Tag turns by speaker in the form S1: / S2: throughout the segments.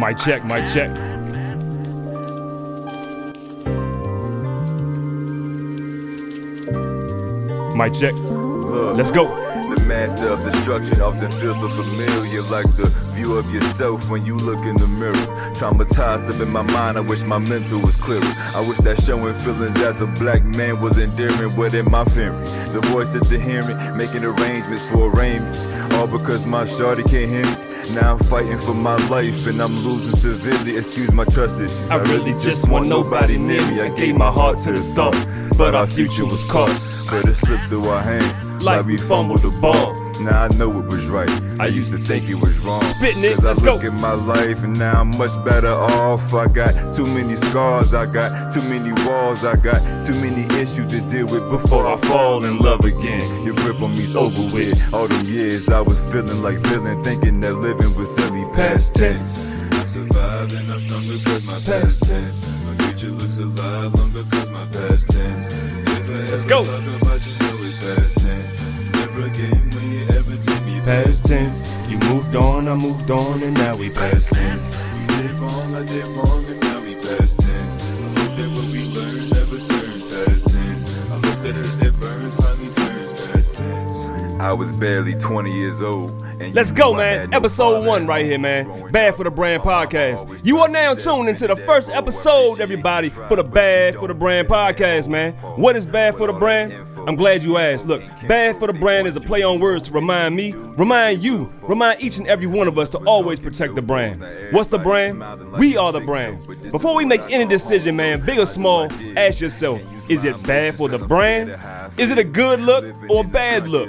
S1: Mic check, mic check. Mic check.
S2: Look,
S1: let's go.
S2: The master of destruction often feels so familiar, like the view of yourself when you look in the mirror. Traumatized up in my mind, I wish my mental was clearer. I wish that showing feelings as a black man was endearing, but in my fearing, the voice at the hearing, making arrangements for arraignments, all because my shorty can't hear me. Now I'm fighting for my life and I'm losing severely. Excuse my trust issues.
S1: I really just want nobody near me. I gave my heart to the thought, but our future was caught.
S2: But it slipped through our hands
S1: like we fumbled the ball.
S2: Now I know it was right. I used to think it was wrong.
S1: Spitting it,
S2: Cause
S1: let's
S2: I look
S1: go.
S2: at my life and now I'm much better off. I got too many scars, I got too many walls, I got too many issues to deal with before I fall in love again. Your grip on me's over with. All them years I was feeling like villain, thinking that living was silly. Past tense. I survived and I'm stronger cause my past tense. My future looks a lot longer cause my past tense.
S1: Let's go.
S2: Talk about you know it's past tense. Never again when you ever take me past tense.
S1: You moved on, I moved on, and now we past tense.
S2: You did wrong, I did wrong, and now we past tense. I hope that what we learn never turns past tense. I hope that hurt that burns finally turns past tense. I was barely 20 years old. And
S1: Let's go, man. Episode 1 right here, man. Bad for the Brand Podcast. You are now tuned into the first episode, everybody, for the Bad for the Brand Podcast, man. What is Bad for the Brand? I'm glad you asked. Look, Bad for the Brand is a play on words to remind me, remind you, remind each and every one of us to always protect the brand. What's the brand? We are the brand. Before we make any decision, man, big or small, ask yourself, is it bad for the brand? Is it a good look or a bad look?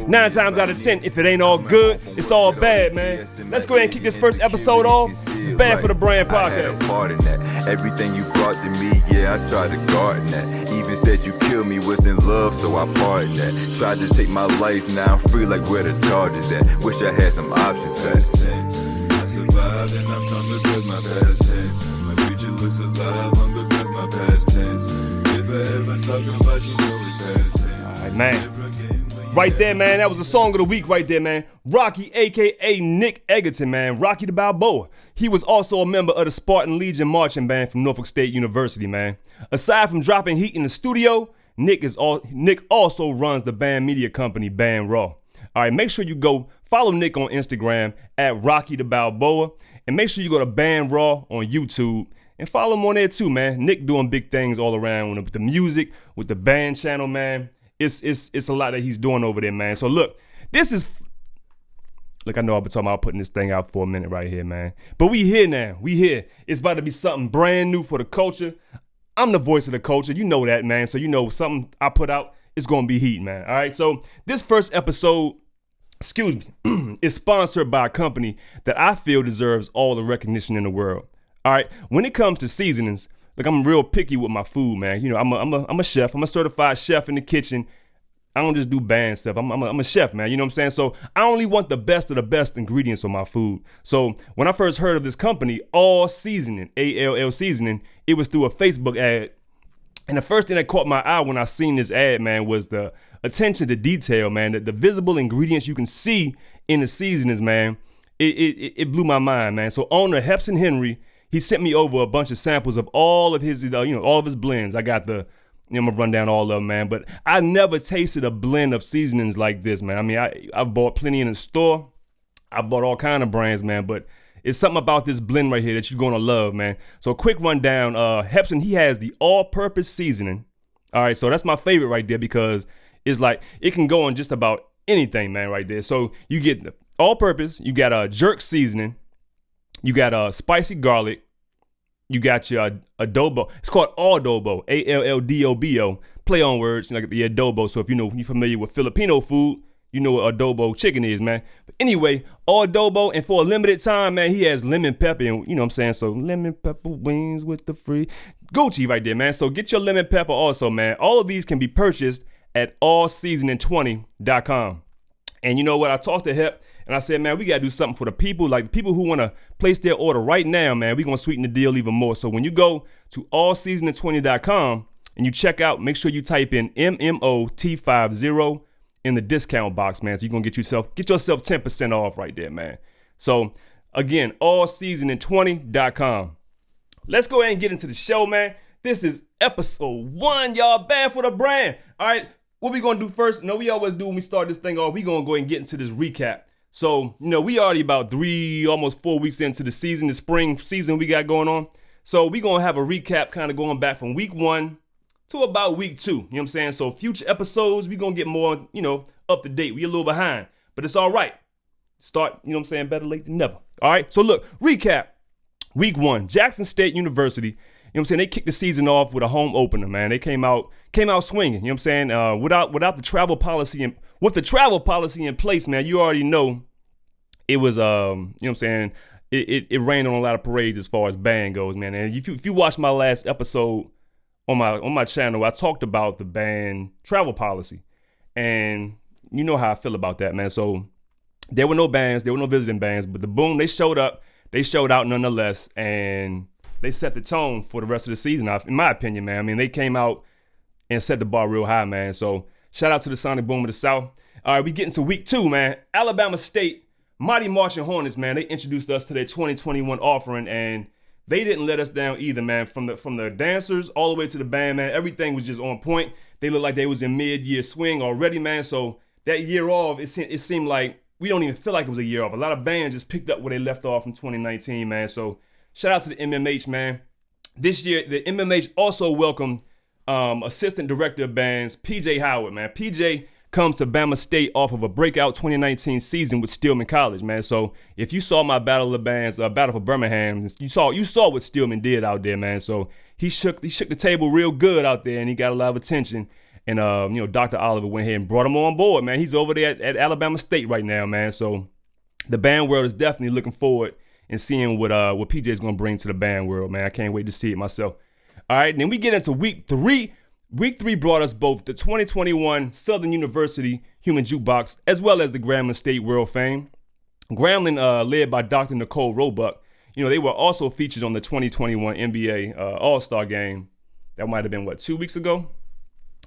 S1: 9 times out of 10, if it ain't all good, it's all bad, man. Let's go ahead and kick this first episode off. It's Bad for the Brand Podcast.
S2: I had a part in that. Everything you brought to me, yeah, I tried to guard that. Even said you killed me, was in love, so I pardoned that. Tried to take my life, now I'm free like where the charges at. Wish I had some options, past tense. I survived and I'm stronger cause my past tense. My future looks a lot longer cause my past tense. If I ever talk about you know it's past tense.
S1: Alright, man. Right there, man, that was the song of the week right there, man. Rockee, a.k.a. Nick Egerton, man. Rockee the Balboa. He was also a member of the Spartan Legion marching band from Norfolk State University, man. Aside from dropping heat in the studio, Nick also runs the band media company, Band Raw. All right, make sure you go follow Nick on Instagram at Rockee the Balboa. And make sure you go to Band Raw on YouTube and follow him on there too, man. Nick doing big things all around with the music, with the band channel, man. It's a lot that he's doing over there, man. So look, I know I've been talking about putting this thing out for a minute right here, man. But we here now. We here. It's about to be something brand new for the culture. I'm the voice of the culture. You know that, man. So you know something I put out is going to be heat, man. All right. So this first episode, is sponsored by a company that I feel deserves all the recognition in the world. All right. When it comes to seasonings, look, I'm real picky with my food, man. You know, I'm a chef. I'm a certified chef in the kitchen. I don't just do band stuff. I'm a chef, man. You know what I'm saying? So I only want the best of the best ingredients on my food. So when I first heard of this company, All Seasoning, ALL Seasoning, it was through a Facebook ad. And the first thing that caught my eye when I seen this ad, man, was the attention to detail, man. The visible ingredients you can see in the seasonings, man. It blew my mind, man. So owner Hepson Henry, he sent me over a bunch of samples of all of his, all of his blends. I got I'm gonna run down all of them, man. But I never tasted a blend of seasonings like this, man. I mean, I bought plenty in the store. I bought all kind of brands, man. But it's something about this blend right here that you're gonna love, man. So a quick rundown. Hepson, he has the all-purpose seasoning. All right, so that's my favorite right there because it's like it can go on just about anything, man, right there. So you get the all-purpose. You got a jerk seasoning. You got spicy garlic. You got your adobo. It's called adobo, ALLDOBO. Play on words, like the adobo. So if you're familiar with Filipino food, you know what adobo chicken is, man. But anyway, adobo, and for a limited time, man, he has lemon pepper, and you know what I'm saying? So lemon pepper wings with the free Gucci right there, man. So get your lemon pepper also, man. All of these can be purchased at allseasoning20.com. And you know what? I talked to Hep, and I said, man, we got to do something for the people, like the people who want to place their order right now, man. We're going to sweeten the deal even more. So when you go to allseasoning20.com and you check out, make sure you type in MMOT50 in the discount box, man. So you're going to get yourself 10% off right there, man. So Again, allseason20.com. Let's go ahead and get into the show, man. This is episode 1, y'all. Bad for the brand. All right, what we gonna do first? We always do when we start this thing off. We gonna go ahead and get into this recap. So, we already about 3, almost 4 weeks into the season, the spring season we got going on. So we gonna have a recap kind of going back from week 1 to about week 2. You know what I'm saying? So future episodes, we gonna get more, up to date. We a little behind, but it's all right. Start, better late than never. All right, so look, recap. Week 1, Jackson State University, they kicked the season off with a home opener, man. They came out swinging, without the travel policy, and with the travel policy in place, man, you already know it was, it rained on a lot of parades as far as band goes, man. And if you watch my last episode on my channel, I talked about the band travel policy, and you know how I feel about that, man. So there were no bands, there were no visiting bands, but they showed up. They showed out nonetheless, and they set the tone for the rest of the season, in my opinion, man. I mean, they came out and set the bar real high, man. So shout out to the Sonic Boom of the South. All right, we get into week 2, man. Alabama State, Mighty Marching Hornets, man. They introduced us to their 2021 offering, and they didn't let us down either, man. From the dancers all the way to the band, man. Everything was just on point. They looked like they was in mid-year swing already, man. So that year off, it seemed like we don't even feel like it was a year off. A lot of bands just picked up where they left off from 2019, man. So shout out to the MMH, man. This year, the MMH also welcomed Assistant Director of Bands, PJ Howard, man. PJ comes to Bama State off of a breakout 2019 season with Stillman College, man. So if you saw my Battle of the Bands, Battle for Birmingham, you saw what Stillman did out there, man. So he shook the table real good out there, and he got a lot of attention. And, Dr. Oliver went ahead and brought him on board, man. He's over there at Alabama State right now, man. So the band world is definitely looking forward and seeing what PJ's going to bring to the band world, man. I can't wait to see it myself. All right, and then we get into week 3. Week 3 brought us both the 2021 Southern University Human Jukebox as well as the Grambling State World Fame. Grambling, led by Dr. Nicole Roebuck, they were also featured on the 2021 NBA All-Star Game. That might have been, 2 weeks ago?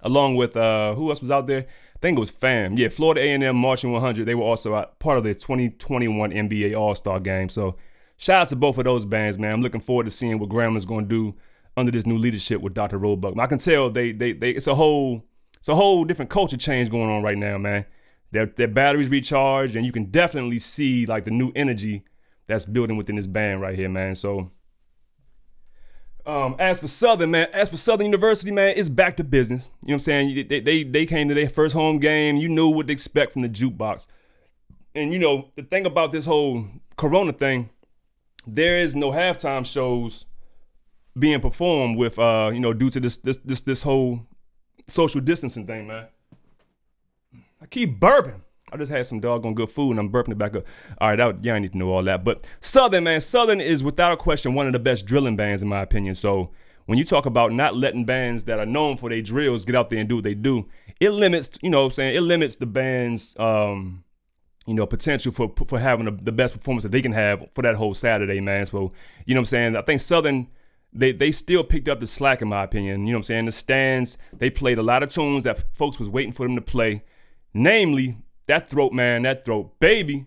S1: Along with, who else was out there? I think it was FAM. Yeah, Florida A&M Marching 100. They were also part of the 2021 NBA All-Star Game. So shout out to both of those bands, man. I'm looking forward to seeing what Grambling's going to do under this new leadership with Dr. Roebuck. I can tell it's a whole different culture change going on right now, man. Their batteries recharged, and you can definitely see like the new energy that's building within this band right here, man. So as for Southern University, man, it's back to business. You know what I'm saying? They came to their first home game. You knew what to expect from the jukebox. And, the thing about this whole Corona thing, there is no halftime shows being performed with, due to this whole social distancing thing, man. I keep burping. I just had some doggone good food and I'm burping it back up. All right, y'all need to know all that. But Southern, man, Southern is without a question one of the best drilling bands in my opinion. So when you talk about not letting bands that are known for their drills get out there and do what they do, it limits, it limits the band's, potential for having the best performance that they can have for that whole Saturday, man. So, I think Southern, they still picked up the slack in my opinion. The stands, they played a lot of tunes that folks was waiting for them to play. Namely, That Throat Baby,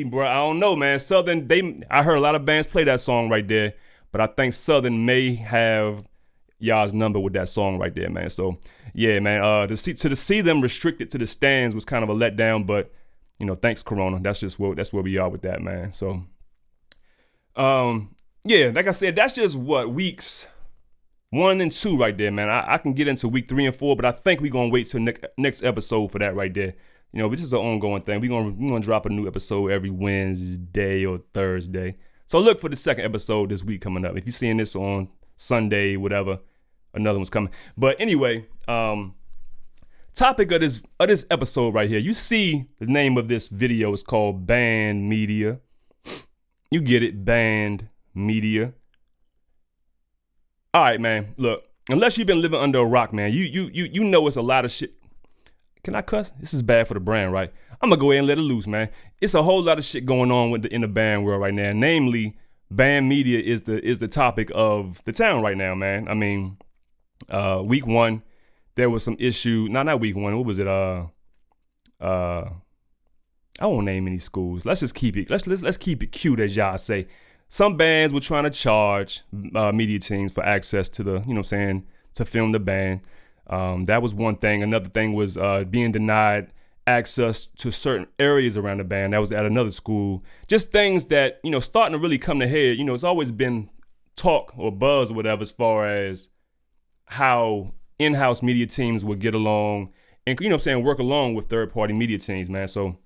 S1: bro. I don't know, man. Southern, I heard a lot of bands play that song right there, but I think Southern may have y'all's number with that song right there, man. So, yeah, man. To see them restricted to the stands was kind of a letdown, but thanks Corona. That's where we are with that, man. So, yeah, like I said, that's just weeks 1 and 2 right there, man. I can get into week 3 and 4, but I think we're gonna wait till next episode for that right there. This is an ongoing thing. We're gonna drop a new episode every Wednesday or Thursday. So look for the second episode this week coming up. If you're seeing this on Sunday, whatever, another one's coming. But anyway, topic of this episode right here. You see the name of this video is called Band Media. You get it, Band Media. All right, man. Look, unless you've been living under a rock, man, you know it's a lot of shit. Can I cuss? This is bad for the brand, right? I'm gonna go ahead and let it loose, man. It's a whole lot of shit going on in the band world right now. Namely, band media is the topic of the town right now, man. I mean, week 1, there was some issue. Not week 1. What was it? I won't name any schools. Let's just keep it. Let's keep it cute, as y'all say. Some bands were trying to charge media teams for access to the, to film the band. That was one thing. Another thing was being denied access to certain areas around the band. That was at another school. Just things that, starting to really come to head. It's always been talk or buzz or whatever as far as how in-house media teams would get along and, work along with third-party media teams, man. So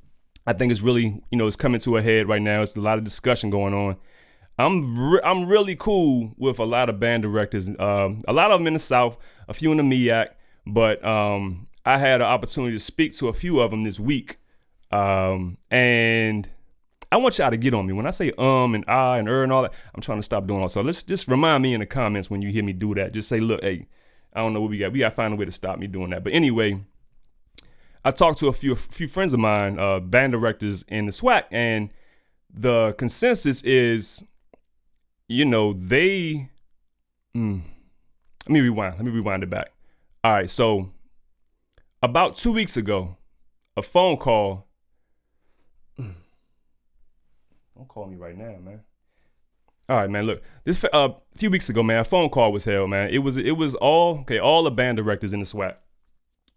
S1: I think it's really, it's coming to a head right now. It's a lot of discussion going on. I'm really cool with a lot of band directors, a lot of them in the South, a few in the MEAC, but I had an opportunity to speak to a few of them this week, and I want y'all to get on me. When I say and I and and all that, I'm trying to stop doing all. So let's just remind me in the comments when you hear me do that. Just say, look, hey, I don't know what we got. We got to find a way to stop me doing that. But anyway, I talked to a few friends of mine, band directors in the SWAC, and the consensus is, they, let me rewind it back. All right, so about 2 weeks ago, a phone call, don't call me right now, man. All right, man, look, this a few weeks ago, man, a phone call was held, man. It was all the band directors in the SWAC.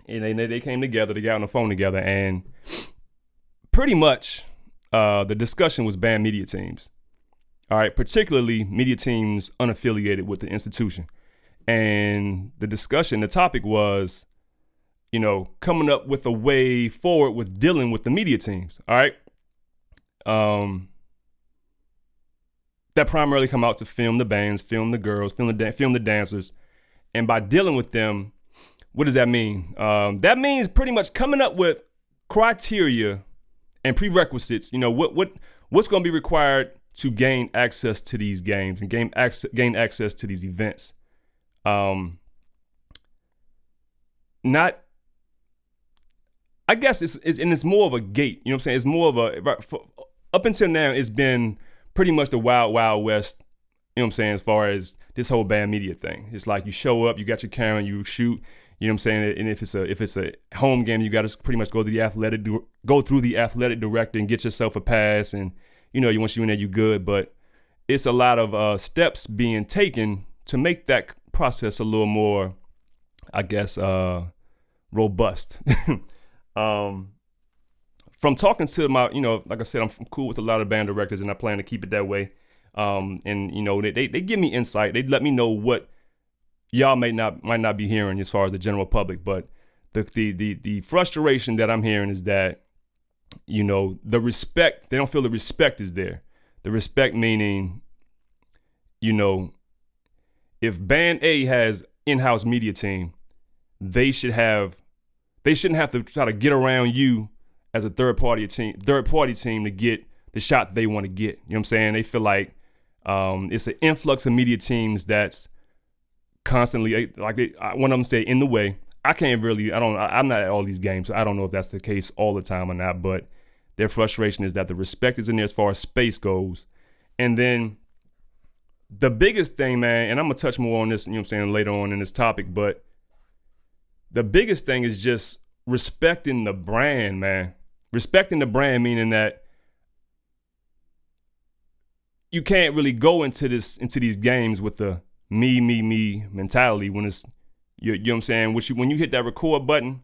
S1: And they came together, they got on the phone together, and pretty much the discussion was band media teams. All right, particularly media teams unaffiliated with the institution. And the topic was, coming up with a way forward with dealing with the media teams. All right. That primarily come out to film the bands, film the girls, film the dancers. And by dealing with them, what does that mean? That means pretty much coming up with criteria and prerequisites. What's going to be required to gain access to these games and gain access to these events. I guess it's more of a gate. You know what I'm saying? It's more of up until now, it's been pretty much the wild, wild west. You know what I'm saying? As far as this whole band media thing, it's like you show up, you got your camera, you shoot. You know what I'm saying? And if it's a home game, you got to pretty much go through the athletic director and get yourself a pass. And once you're in there, you good. But it's a lot of steps being taken to make that process a little more, I guess, robust. From talking to my, like I said, I'm cool with a lot of band directors, and I plan to keep it that way. And they give me insight. They let me know what y'all might not be hearing as far as the general public. But the frustration that I'm hearing is that, the respect, they don't feel the respect is there. The respect meaning, if band A has in-house media team, they shouldn't have to try to get around you as a third party team to get the shot they want to get. You know what I'm saying? They feel like it's an influx of media teams that's constantly, like one of them say, in the way. I'm not at all these games, so I don't know if that's the case all the time or not, but their frustration is that the respect is in there as far as space goes. And then the biggest thing, man, and I'm going to touch more on this, later on in this topic, but the biggest thing is just respecting the brand, man. Respecting the brand, meaning that you can't really go into these games with the me mentality when it's, you know what I'm saying? When you hit that record button,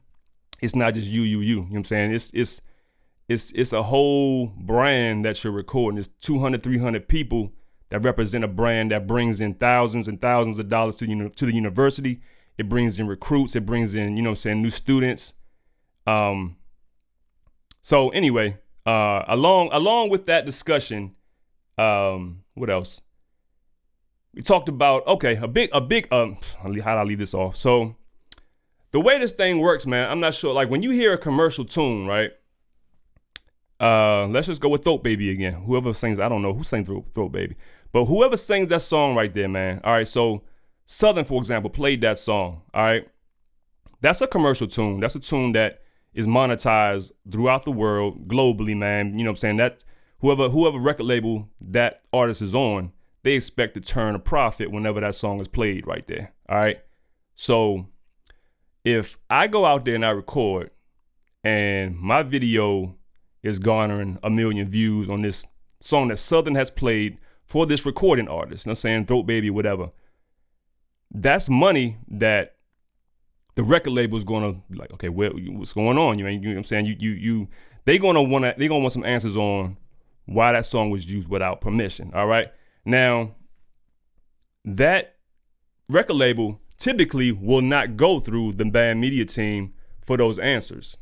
S1: it's not just you. You know what I'm saying? It's a whole brand that you're recording. It's 200, 300 people that represent a brand that brings in thousands and thousands of dollars to the university. It brings in recruits. It brings in, new students. So anyway, along with that discussion, what else? We talked about, a big, how do I leave this off? So the way this thing works, man, I'm not sure. Like when you hear a commercial tune, right? Let's just go with Throat Baby again. Whoever sings, I don't know who sings Throat Baby, but whoever sings that song right there, man. All right. So Southern, for example, played that song. All right. That's a commercial tune. That's a tune that is monetized throughout the world, globally, man. You know what I'm saying? That whoever record label that artist is on, they expect to turn a profit whenever that song is played right there. All right. So if I go out there and I record and my video is garnering 1 million views on this song that Southern has played for this recording artist. You know what I'm saying? Throat Baby, whatever. That's money that the record label is going to be like, okay, what's going on? You know what I'm saying? They're going to want some answers on why that song was used without permission. All right. Now, that record label typically will not go through the band media team for those answers.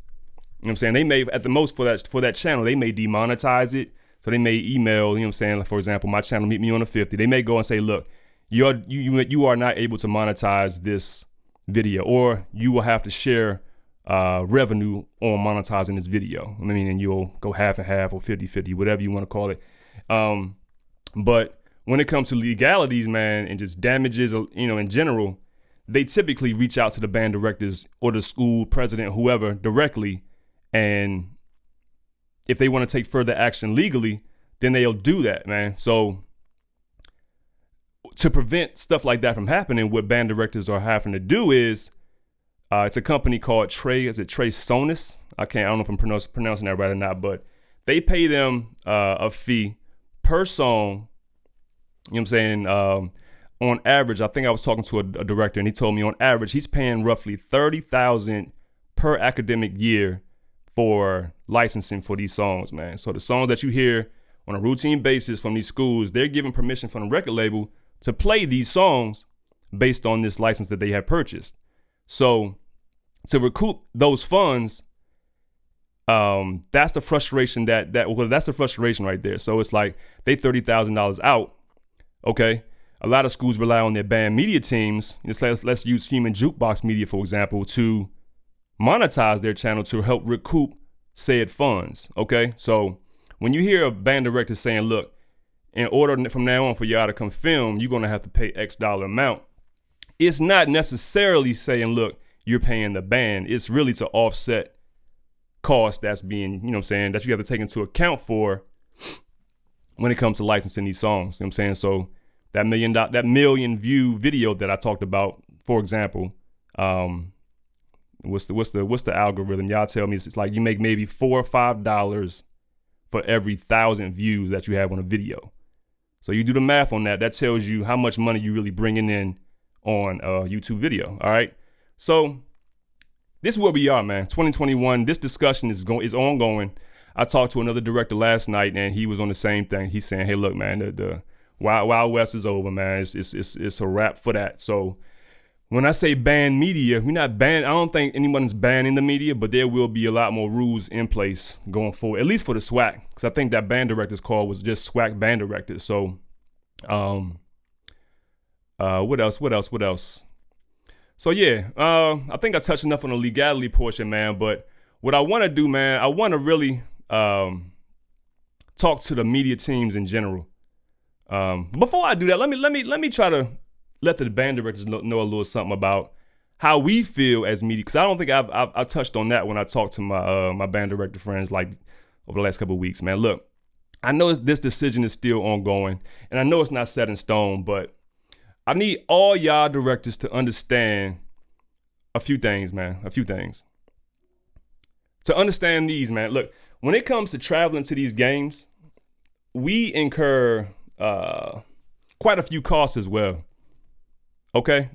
S1: You know what I'm saying? They may, at the most for that channel, they may demonetize it. So they may email, you know what I'm saying? Like, for example, my channel, Meet Me on the 50. They may go and say, look, you are not able to monetize this video, or you will have to share revenue on monetizing this video. I mean, and you'll go half and half or 50-50, whatever you want to call it. But when it comes to legalities, man, and just damages, you know, in general, they typically reach out to the band directors or the school president, whoever, directly. And if they want to take further action legally, then they'll do that, man. So to prevent stuff like that from happening, what band directors are having to do is, it's a company called Trey Sonus? I don't know if I'm pronouncing that right or not, but they pay them a fee per song. You know what I'm saying? On average, I think I was talking to a director, and he told me on average he's paying roughly $30,000 per academic year for licensing for these songs, man. So the songs that you hear on a routine basis from these schools, they're given permission from the record label to play these songs based on this license that they have purchased. So to recoup those funds, that's the frustration that's the frustration right there. So it's like they $30,000 out. Okay. A lot of schools rely on their band media teams. Let's use Human Jukebox Media, for example, to monetize their channel to help recoup said funds. Okay. So when you hear a band director saying, look, in order from now on for y'all to come film, you're going to have to pay X dollar amount, it's not necessarily saying, look, you're paying the band. It's really to offset costs that's being, you know what I'm saying, that you have to take into account for when it comes to licensing these songs. You know what I'm saying? So that million view video that I talked about, for example, what's the algorithm? Y'all tell me. It's like you make maybe $4 or $5 for every 1,000 views that you have on a video. So you do the math on that. That tells you how much money you really bringing in on a YouTube video. All right. So this is where we are, man. 2021. This discussion is ongoing. I talked to another director last night, and he was on the same thing. He's saying, "Hey, look, man, the Wild West is over, man. It's a wrap for that." So when I say ban media, we're not ban. I don't think anyone's banning the media, but there will be a lot more rules in place going forward, at least for the SWAC, because I think that band director's call was just SWAC band directors. So, what else? So yeah, I think I touched enough on the legality portion, man. But what I want to do, man, I want to really talk to the media teams in general. Before I do that, let me try to let the band directors know a little something about how we feel as media, because I don't think I've touched on that when I talked to my band director friends like over the last couple of weeks, man. Look, I know this decision is still ongoing, and I know it's not set in stone, but I need all y'all directors to understand a few things, man. A few things. To understand these, man. Look, when it comes to traveling to these games, we incur quite a few costs as well. Okay?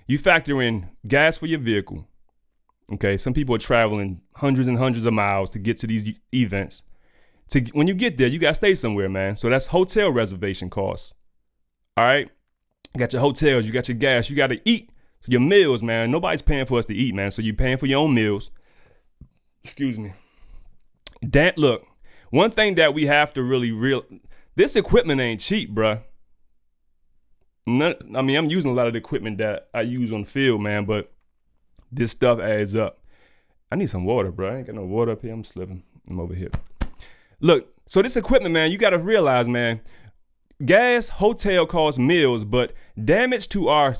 S1: You factor in gas for your vehicle. Okay? Some people are traveling hundreds and hundreds of miles to get to these events. When you get there, you got to stay somewhere, man. So that's hotel reservation costs. All right? You got your hotels, you got your gas, you got to eat. So your meals, man. Nobody's paying for us to eat, man. So you're paying for your own meals. Excuse me. Look, one thing that we have to this equipment ain't cheap, bruh. I'm using a lot of the equipment that I use on the field, man, but this stuff adds up. I need some water, bro. I ain't got no water up here. I'm slipping. I'm over here. Look, so this equipment, man, you got to realize, man, gas, hotel costs, meals, but damage to our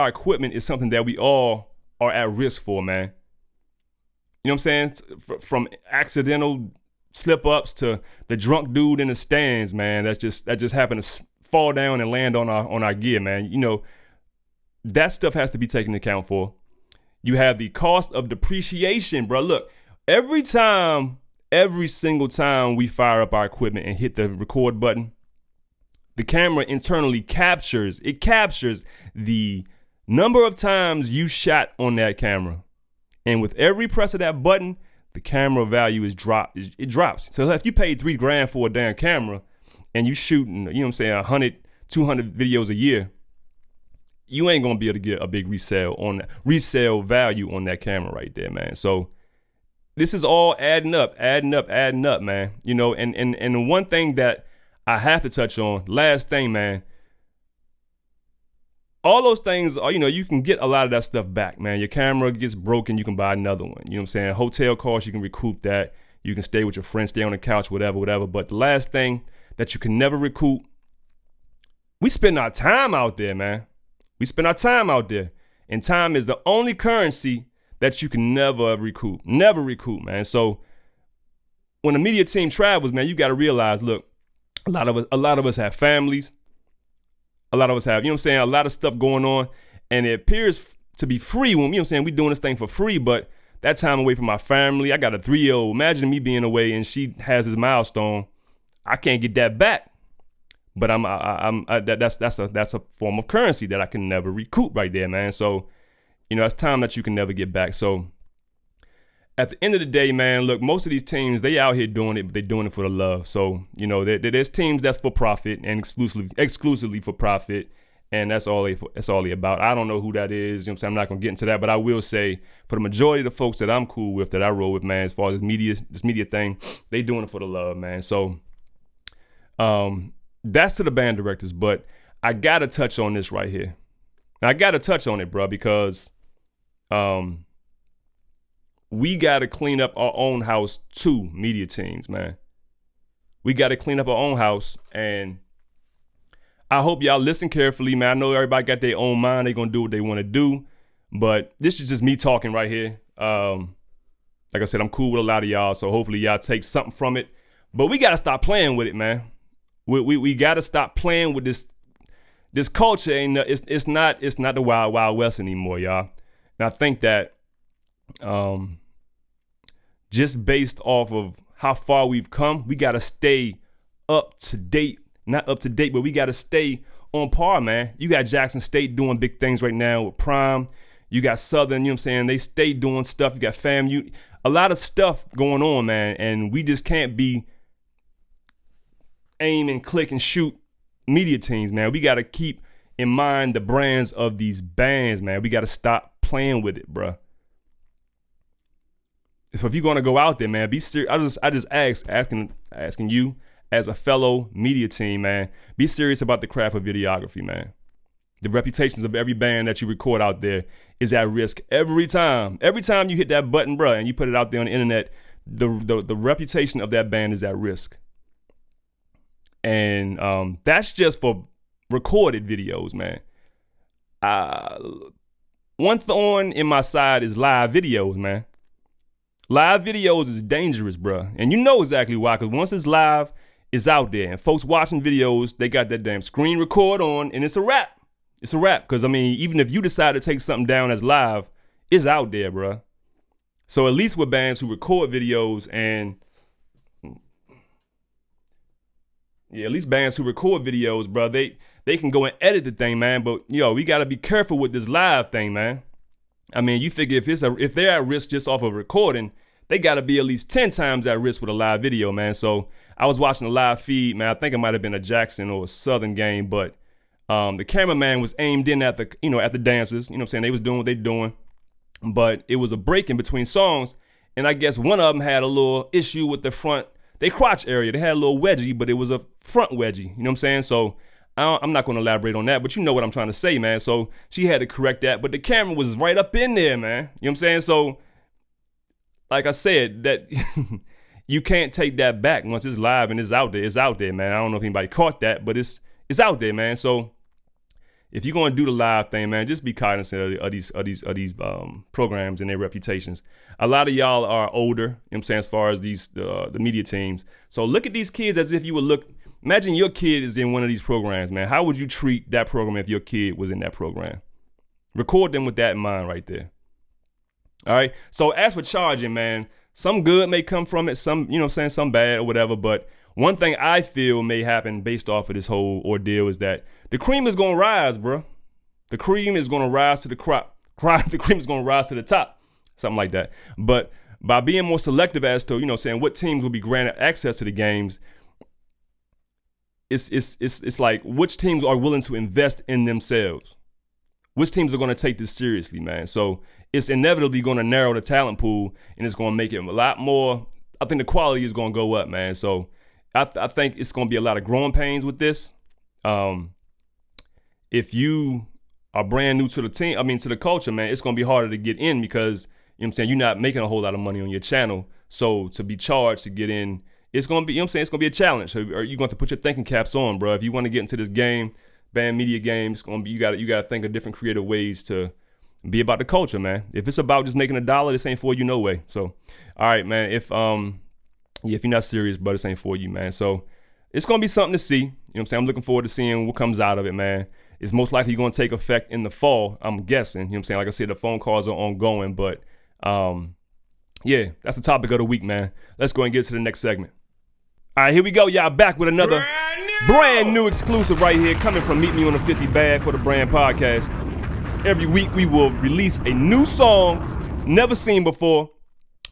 S1: equipment is something that we all are at risk for, man. You know what I'm saying? From accidental slip-ups to the drunk dude in the stands, man, that just happened to fall down and land on our gear, man. You know, that stuff has to be taken into account for. You have the cost of depreciation, bro. Look, every time every single time we fire up our equipment and hit the record button, the camera internally captures the number of times you shot on that camera. And with every press of that button, the camera value it drops. So if you paid $3,000 for a damn camera and you shooting, 100, 200 videos a year, you ain't gonna be able to get a big resale value on that camera right there, man. So this is all adding up, man. And the one thing that I have to touch on, last thing, man, all those things are, you can get a lot of that stuff back, man. Your camera gets broken, you can buy another one. You know what I'm saying? Hotel costs, you can recoup that. You can stay with your friends, stay on the couch, whatever. But the last thing that you can never recoup, we spend our time out there, man. We spend our time out there. And time is the only currency that you can never recoup, man. So when the media team travels, man, you got to realize, look, a lot of us have families. A lot of us have, a lot of stuff going on, and it appears to be free when, we doing this thing for free, but that time away from my family, I got a 3-year-old. Imagine me being away and she has this milestone. I can't get that back, but that's a form of currency that I can never recoup right there, man. So, that's time that you can never get back. So at the end of the day, man, look, most of these teams, they out here doing it, but they're doing it for the love. So, there's teams that's for profit and exclusively for profit, and that's all they about. I don't know who that is. I'm not going to get into that, but I will say for the majority of the folks that I'm cool with, that I roll with, man, as far as this media thing, they doing it for the love, man. So that's to the band directors, but I got to touch on this right here. I got to touch on it, bro, because we got to clean up our own house too, media teams, man. We got to clean up our own house, and I hope y'all listen carefully, man. I know everybody got their own mind. They're going to do what they want to do, but this is just me talking right here. Like I said, I'm cool with a lot of y'all, so hopefully y'all take something from it. But we got to stop playing with it, man. We got to stop playing with this culture. It's not the Wild Wild West anymore, y'all. And I think that just based off of how far we've come, we got to stay up to date. Not up to date, but we got to stay on par, man. You got Jackson State doing big things right now with Prime. You got Southern, they stay doing stuff. You got FAMU. A lot of stuff going on, man. And we just can't be aim and click and shoot media teams, man. We got to keep in mind the brands of these bands, man. We got to stop playing with it, bruh. So if you're gonna go out there, man, be serious. I just asking you as a fellow media team, man, be serious about the craft of videography, man. The reputations of every band that you record out there is at risk every time. Every time you hit that button, bro, and you put it out there on the internet, the reputation of that band is at risk. And that's just for recorded videos, man. One thorn in my side is live videos, man. Live videos is dangerous, bro. And you know exactly why, because once it's live, it's out there. And folks watching videos, they got that damn screen record on, and it's a wrap. It's a wrap. Because, even if you decide to take something down as live, it's out there, bro. So at least with bands who record videos bro, they can go and edit the thing, man. But, we got to be careful with this live thing, man. You figure if they're at risk just off of recording, they got to be at least 10 times at risk with a live video, man. So I was watching a live feed, man. I think it might have been a Jackson or a Southern game, but the cameraman was aimed in at the dancers. They was doing what they doing, but it was a break in between songs, and I guess one of them had a little issue with the front, they crotch area. They had a little wedgie, but it was a front wedgie. So I'm not going to elaborate on that, but you know what I'm trying to say, man. So she had to correct that, but the camera was right up in there, man. So like I said, that you can't take that back once it's live and it's out there. It's out there, man. I don't know if anybody caught that, but it's out there, man. So if you're going to do the live thing, man, just be cognizant of these programs and their reputations. A lot of y'all are older, as far as the media teams. So look at these kids as if you would look. Imagine your kid is in one of these programs, man. How would you treat that program if your kid was in that program? Record them with that in mind right there. All right. So as for charging, man, Some good may come from it, some, you know what I'm saying, some bad or whatever. But one thing I feel may happen based off of this whole ordeal is that the cream is going to rise, bro. The cream is going to rise to the crop. The cream is going to rise to the top. Something like that. But by being more selective as to, you know, saying what teams will be granted access to the games, it's like which teams are willing to invest in themselves. Which teams are going to take this seriously, man? So it's inevitably going to narrow the talent pool, and it's going to make it a lot more. I think the quality is going to go up, man. So I think it's going to be a lot of growing pains with this. If you are brand new to the team, to the culture, man, it's going to be harder to get in because, you know what I'm saying, you're not making a whole lot of money on your channel. So to be charged to get in, it's going to be, you know what I'm saying, it's going to be a challenge. So are you going to put your thinking caps on, bro? If you want to get into this game, band media game, it's going to be, you got to think of different creative ways to be about the culture, man. If it's about just making $1, this ain't for you no way. So, all right, man, if you're not serious, but this ain't for you, man. So it's going to be something to see. You know what I'm saying? I'm looking forward to seeing what comes out of it, man. It's most likely going to take effect in the fall, I'm guessing. You know what I'm saying? Like I said, the phone calls are ongoing, but yeah, that's the topic of the week, man. Let's go and get to the next segment. All right, here we go, y'all. Back with another brand new exclusive right here, coming from Meet Me on the 50 Bag for the Brand Podcast. Every week we will release a new song, never seen before,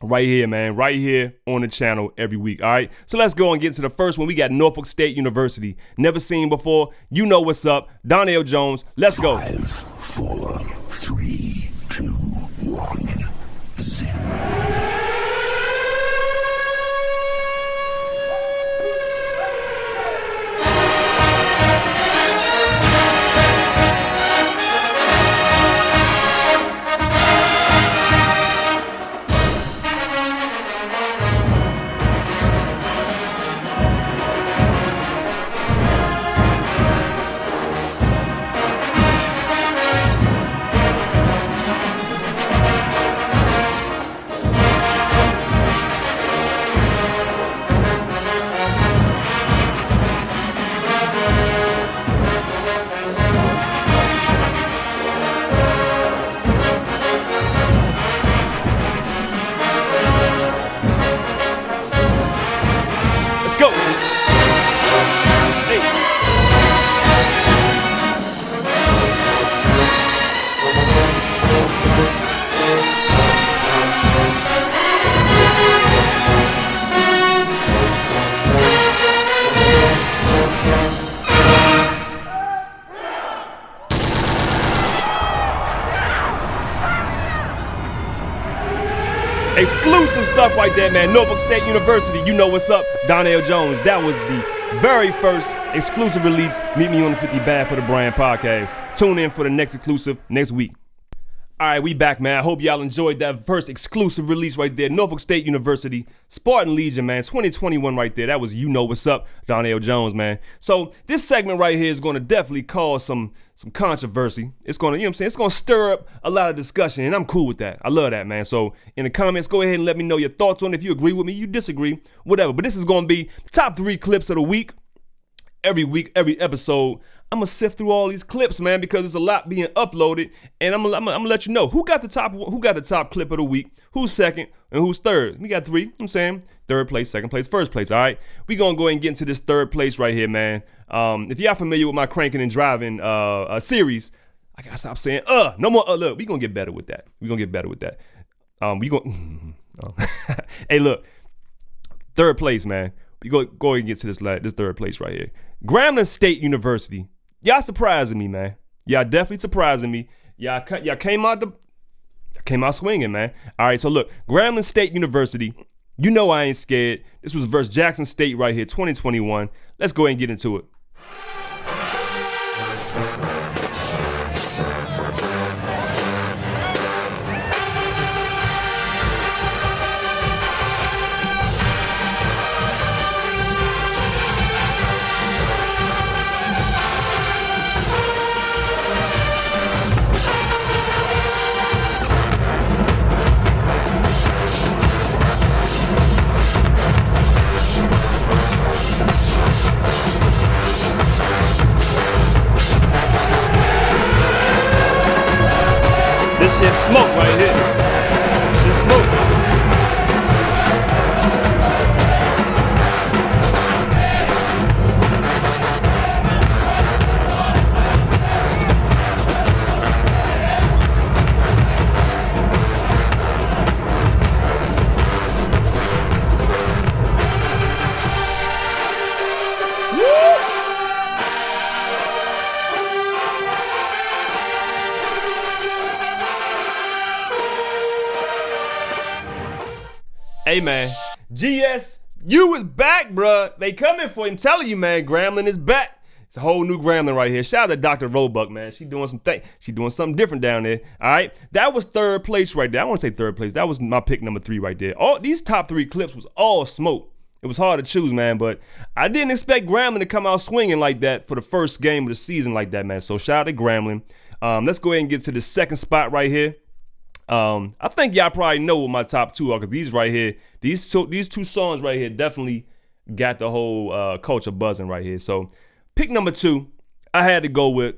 S1: right here, man. Right here on the channel every week, all right? So let's go and get to the first one. We got Norfolk State University. Never seen before. You know what's up. Donnell Jones, let's go.
S3: 5, 4, 3, 2, 1, 0.
S1: Exclusive stuff right there, man. Norfolk State University, you know what's up. Donnell Jones. That was the very first exclusive release. Meet Me on the 50 Bag for the Brand Podcast. Tune in for the next exclusive next week. All right, we back, man. I hope y'all enjoyed that first exclusive release right there. Norfolk State University, Spartan Legion, man. 2021 right there. That was You Know What's Up, Donnell Jones, man. So this segment right here is going to definitely cause some controversy. It's going to, you know what I'm saying, it's going to stir up a lot of discussion, and I'm cool with that. I love that, man. So in the comments, go ahead and let me know your thoughts on it. If you agree with me, you disagree, whatever. But this is going to be the top 3 clips of the week. Every week, every episode, I'm gonna sift through all these clips, man, because there's a lot being uploaded, and I'm gonna let you know who got the top clip of the week, who's second, and who's third. We got 3. You know what I'm saying, third place, second place, first place. All right, we gonna go ahead and get into this third place right here, man. If y'all familiar with my cranking and driving series, I gotta stop saying no more. Look, we gonna get better with that. Hey, look, third place, man. We go ahead and get to this third place right here. Grambling State University. Y'all surprising me, man. Y'all definitely surprising me. Y'all came out swinging, man. All right, so look, Grambling State University. You know I ain't scared. This was versus Jackson State right here, 2021. Let's go ahead and get into it. This shit smoke right here. Shit smoke. Hey, man. GSU is back, bruh. They coming for you. I'm telling you, man. Grambling is back. It's a whole new Grambling right here. Shout out to Dr. Roebuck, man. She doing something different down there. All right. That was third place right there. I want to say third place. That was my pick number 3 right there. All these top 3 clips was all smoke. It was hard to choose, man, but I didn't expect Grambling to come out swinging like that for the first game of the season like that, man. So shout out to Grambling. Let's go ahead and get to the second spot right here. I think y'all probably know what my top 2 are, because these right here, these two songs right here definitely got the whole culture buzzing right here. So pick number 2, I had to go with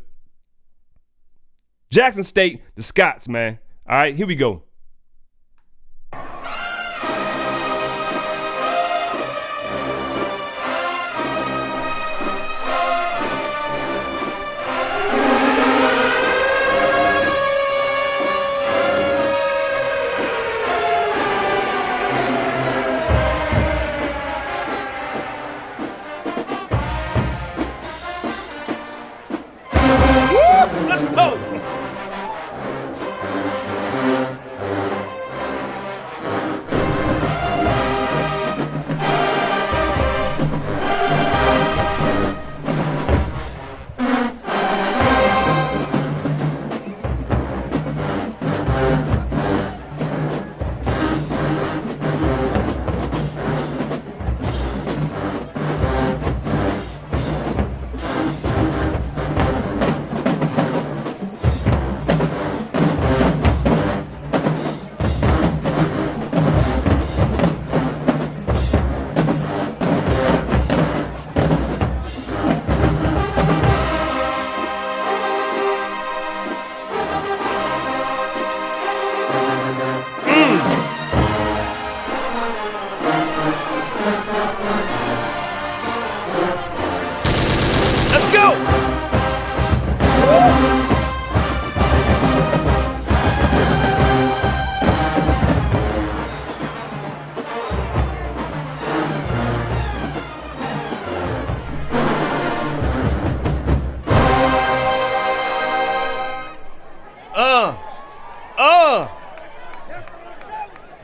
S1: Jackson State, the Scots, man. All right, here we go. Let's go. Let's go.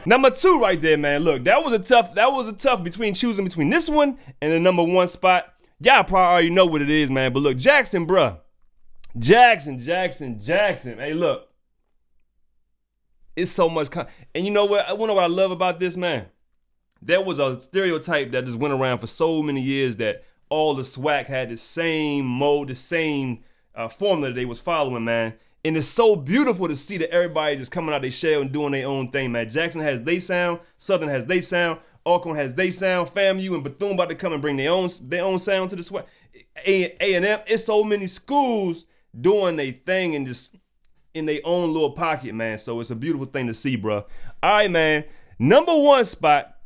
S1: Number 2 right there, man. Look, that was a tough choosing between this one and the number 1 spot. Y'all probably already know what it is, man. But look, Jackson, bruh. Jackson. Hey, look. It's so much and you know what? I wonder what I love about this, man. There was a stereotype that just went around for so many years that all the SWAC had the same mode, the same formula they was following, man. And it's so beautiful to see that everybody just coming out their shell and doing their own thing, man. Jackson has they sound, Southern has they sound, Alcorn has they sound, FAMU and Bethune about to come and bring their own sound to the SWAC. A&M, it's so many schools doing their thing and just in their own little pocket, man. So it's a beautiful thing to see, bro. All right, man. Number 1 spot.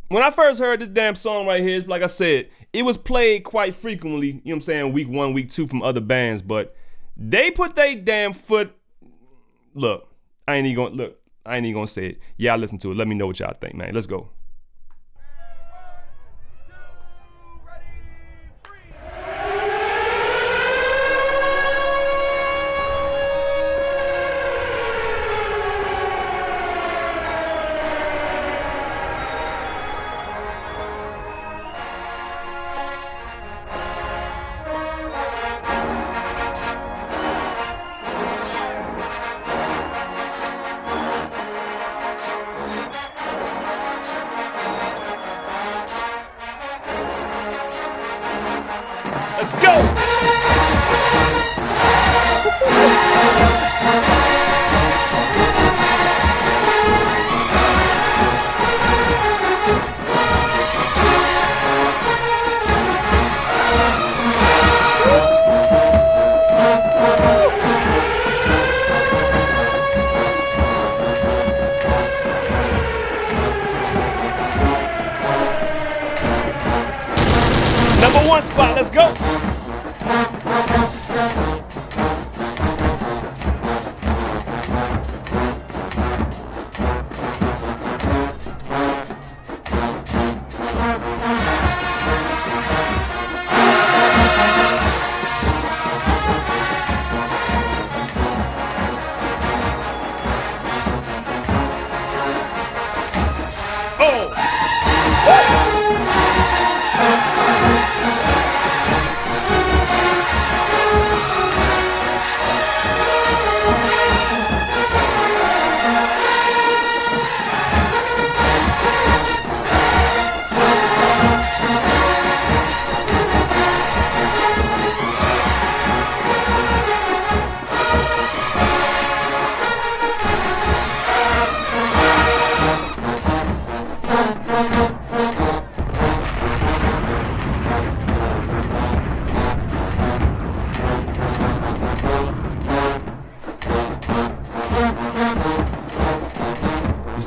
S1: When I first heard this damn song right here, like I said, it was played quite frequently, you know what I'm saying, week 1, week 2 from other bands, but they put their damn foot. Look, I ain't even gonna say it. Y'all listen to it. Let me know what y'all think, man. Let's go.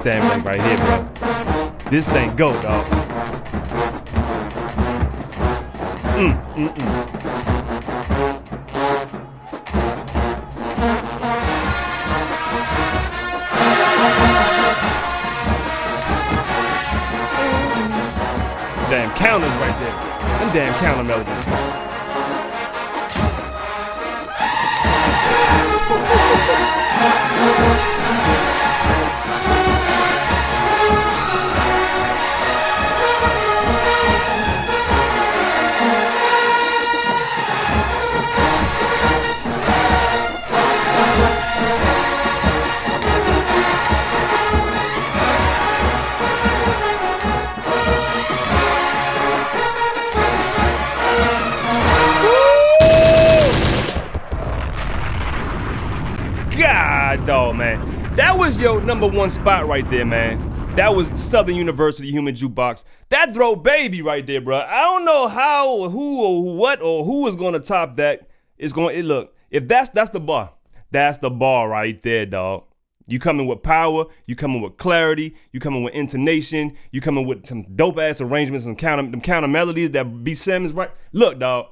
S1: stamina right here, bro. This thing go, dog. Damn counters right there. Them damn counter melodies. God, dog, man. That was your number one spot right there, man. That was Southern University Human Jukebox. That throw baby right there, bro. I don't know how, who, or what, or who is going to top that. Look, if that's the bar. That's the bar right there, dog. You coming with power, you coming with clarity, you coming with intonation, you coming with some dope ass arrangements and counter melodies that B. Simmons, right? Look, dog.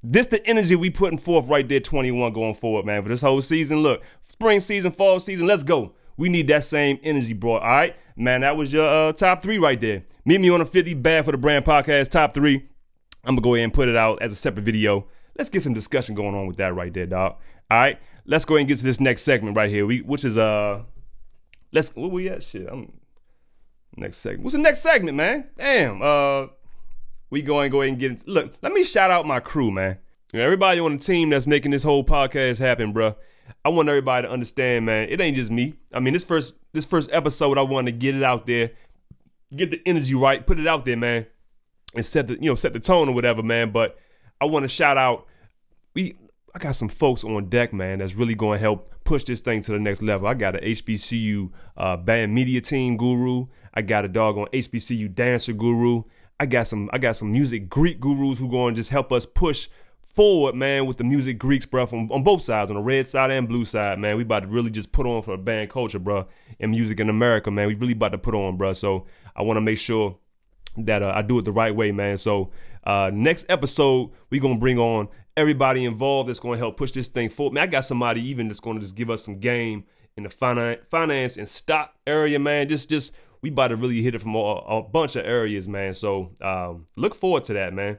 S1: This the energy we putting forth right there, 21 going forward, man. For this whole season, look, spring season, fall season, let's go. We need that same energy, bro. All right, man, that was your top 3 right there. Meet me on the 50 Bad for the Brand podcast, top 3. I'm going to go ahead and put it out as a separate video. Let's get some discussion going on with that right there, dog. All right, let's go ahead and get to this next segment right here, which is, where we at? Shit, next segment. What's the next segment, man? Damn, we go ahead and get it. Look, let me shout out my crew, man. Everybody on the team that's making this whole podcast happen, bro. I want everybody to understand, man, it ain't just me. I mean, this first episode, I wanted to get it out there, get the energy right, put it out there, man, and set the tone or whatever, man. But I want to shout out, I got some folks on deck, man, that's really going to help push this thing to the next level. I got an HBCU band media team guru. I got a doggone HBCU dancer guru. I got some music Greek gurus who going to just help us push forward, man, with the music Greeks, bro, on both sides, on the red side and blue side, man. We about to really just put on for a band culture, bro, and music in America, man. We really about to put on, bro. So I want to make sure that I do it the right way, man. So next episode, we going to bring on everybody involved that's going to help push this thing forward. Man, I got somebody even that's going to just give us some game in the finance and stock area, man. Just we about to really hit it from a bunch of areas, man. So look forward to that, man.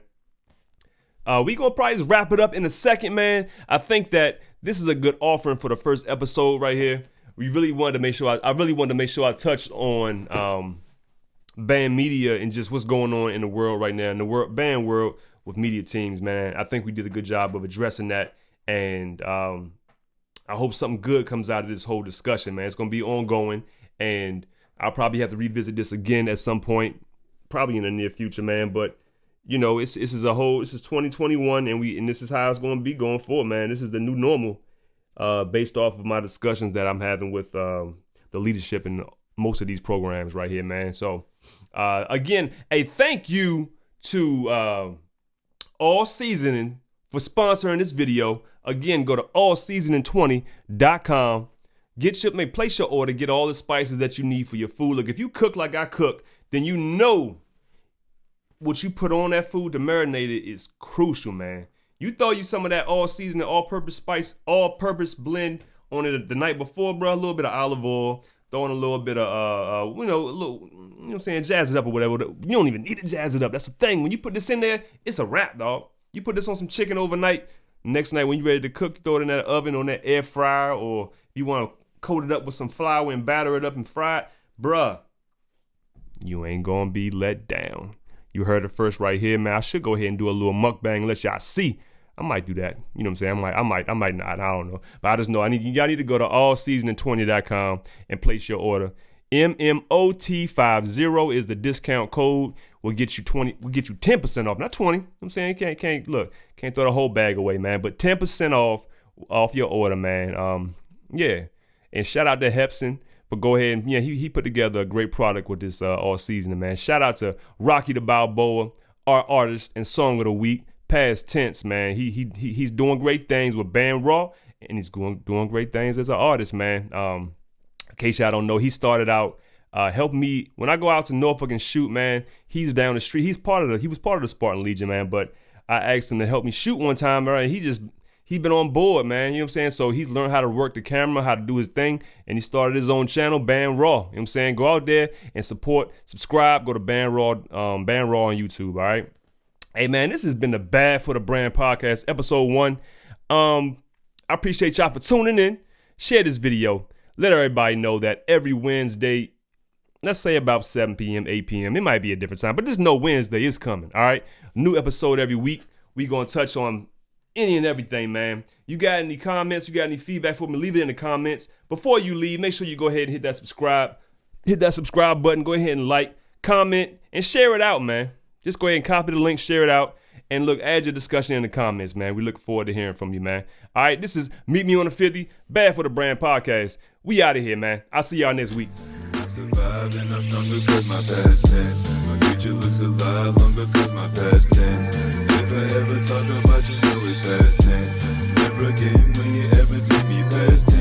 S1: We gonna probably just wrap it up in a second, man. I think that this is a good offering for the first episode right here. I really wanted to make sure I touched on band media and just what's going on in the world right now, in the band world with media teams, man. I think we did a good job of addressing that, and I hope something good comes out of this whole discussion, man. It's gonna be ongoing, and I'll probably have to revisit this again at some point, probably in the near future, man. But you know, this is 2021, and this is how it's going to be going forward, man. This is the new normal, based off of my discussions that I'm having with the leadership in most of these programs right here, man. So again, a thank you to All Seasoning for sponsoring this video. Again, go to allseasoning20.com. Place your order, get all the spices that you need for your food. Look, if you cook like I cook, then you know what you put on that food to marinate it is crucial, man. You throw you some of that all-seasoning, all-purpose spice, all-purpose blend on it the night before, bro. A little bit of olive oil, throwing a little bit of, you know what I'm saying, jazz it up or whatever. You don't even need to jazz it up. That's the thing. When you put this in there, it's a wrap, dog. You put this on some chicken overnight. Next night when you're ready to cook, you throw it in that oven on that air fryer, or you want to coat it up with some flour and batter it up and fry it. Bruh, you ain't gonna be let down. You heard it first right here, man. I should go ahead and do a little mukbang and let y'all see. I might do that. You know what I'm saying? I might not. I don't know. But I just know y'all need to go to allseasoning20.com and place your order. MMOT50 is the discount code. We'll get you 10% off. Not 20. You know what I'm saying? Can't throw the whole bag away, man. But 10% off your order, man. Yeah. And shout out to Hepson. But go ahead and he put together a great product with this all seasoning, man. Shout out to Rockee the Balboa, our artist and song of the week. Past tense, man. He's doing great things with Band Raw, and he's doing great things as an artist, man. case y'all don't know, he started out helping me when I go out to Norfolk and shoot, man. He's down the street. He was part of the Spartan Legion, man. But I asked him to help me shoot one time, right? He been on board, man. You know what I'm saying? So he's learned how to work the camera, how to do his thing, and he started his own channel, Band Raw. You know what I'm saying? Go out there and subscribe, go to Band Raw on YouTube, all right? Hey, man, this has been the Bad for the Brand podcast, episode 1. I appreciate y'all for tuning in. Share this video. Let everybody know that every Wednesday, let's say about 7 p.m., 8 p.m., it might be a different time, but just know Wednesday is coming, all right? New episode every week. We going to touch on any and everything, man. You got any comments? You got any feedback for me? Leave it in the comments. Before you leave, make sure you go ahead and hit that subscribe button. Go ahead and like, comment, and share it out, man. Just go ahead and copy the link, share it out, and look, add your discussion in the comments, man. We look forward to hearing from you, man. All right, this is Meet Me on the 50, Bad for the Brand podcast. We out of here, man. I'll see y'all next week.
S2: Surviving, I'm stronger cause my past tense. My future looks a lot longer cause my past tense. If I ever talk about you, know it's past tense. Never again when you ever take me past tense.